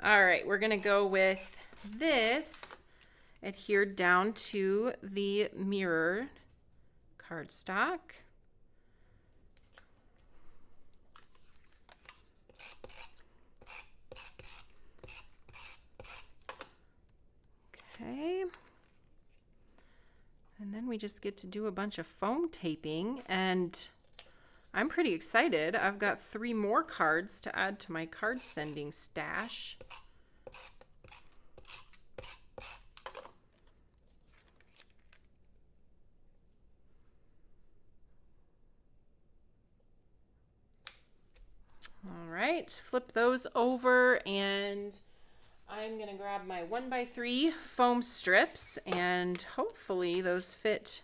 All right, we're gonna go with this adhered down to the mirror cardstock. Okay. And then we just get to do a bunch of foam taping, and I'm pretty excited. I've got 3 more cards to add to my card sending stash. All right, flip those over, and I'm gonna grab my 1x3 foam strips, and hopefully those fit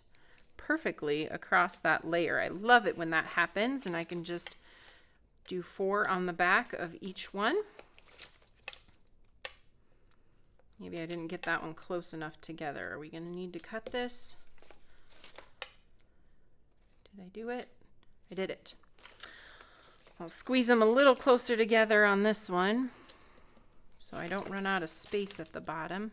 perfectly across that layer. I love it when that happens, and I can just do 4 on the back of each one. Maybe I didn't get that one close enough together. Are we gonna need to cut this? Did I do it? I did it. I'll squeeze them a little closer together on this one so I don't run out of space at the bottom.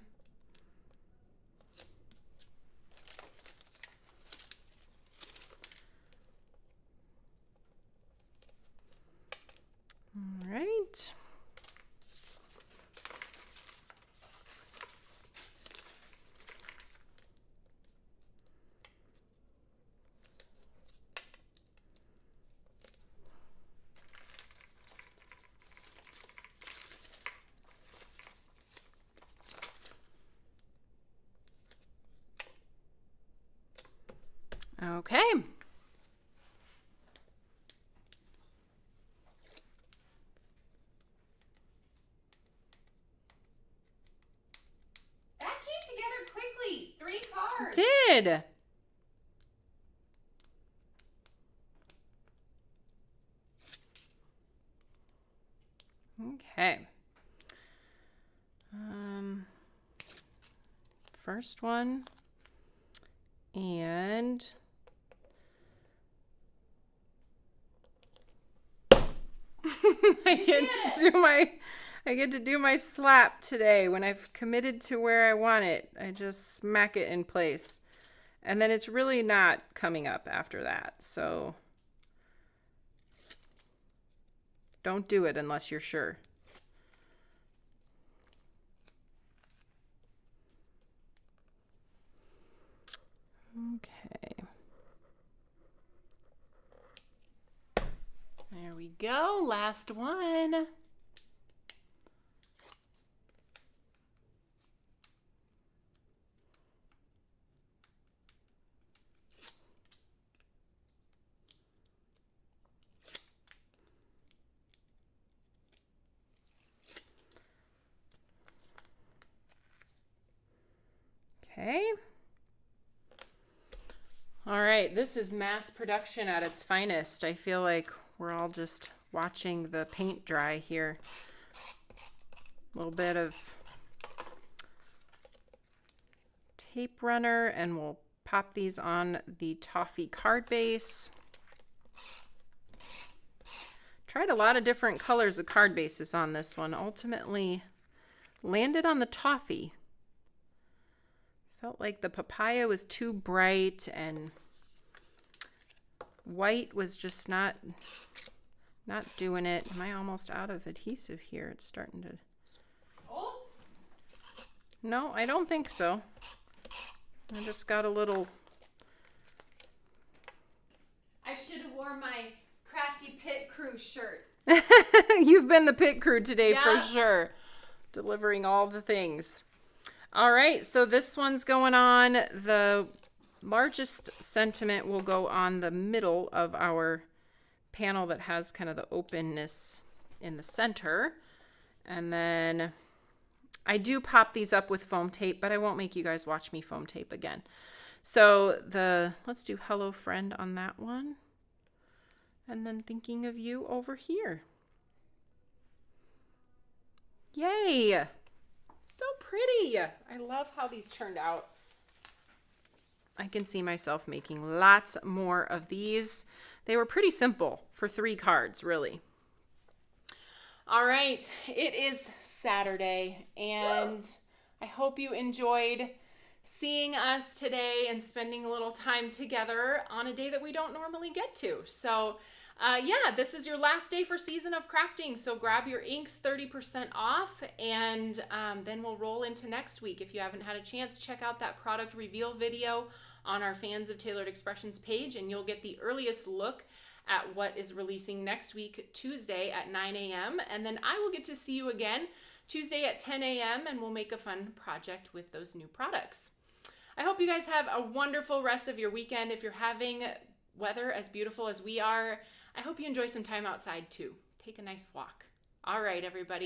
All right. Okay. That came together quickly. 3 cards. It did. Okay. First one, and I get to do my slap today. When I've committed to where I want it, I just smack it in place. And then it's really not coming up after that. So don't do it unless you're sure. Okay. There we go. Last one. Okay. All right, this is mass production at its finest. I feel like we're all just watching the paint dry here. A little bit of tape runner, and we'll pop these on the Toffee card base. Tried a lot of different colors of card bases on this one. Ultimately landed on the Toffee. Felt like the Papaya was too bright and white was just not doing it. Am I almost out of adhesive here? It's starting to... Oh. No, I don't think so. I just got a little... I should have worn my crafty pit crew shirt. You've been the pit crew today, yeah, for sure. Delivering all the things. All right, so this one's going on. The largest sentiment will go on the middle of our panel that has kind of the openness in the center. And then I do pop these up with foam tape, but I won't make you guys watch me foam tape again. So let's do Hello Friend on that one. And then Thinking of You over here. Yay! So pretty. I love how these turned out. I can see myself making lots more of these. They were pretty simple for 3 cards, really. All right, it is Saturday, and I hope you enjoyed seeing us today and spending a little time together on a day that we don't normally get to. So yeah, this is your last day for Season of Crafting, so grab your inks, 30% off, and then we'll roll into next week. If you haven't had a chance, check out that product reveal video on our Fans of Tailored Expressions page, and you'll get the earliest look at what is releasing next week, Tuesday at 9 a.m. And then I will get to see you again Tuesday at 10 a.m. and we'll make a fun project with those new products. I hope you guys have a wonderful rest of your weekend. If you're having weather as beautiful as we are, I hope you enjoy some time outside too. take a nice walk. All right, everybody.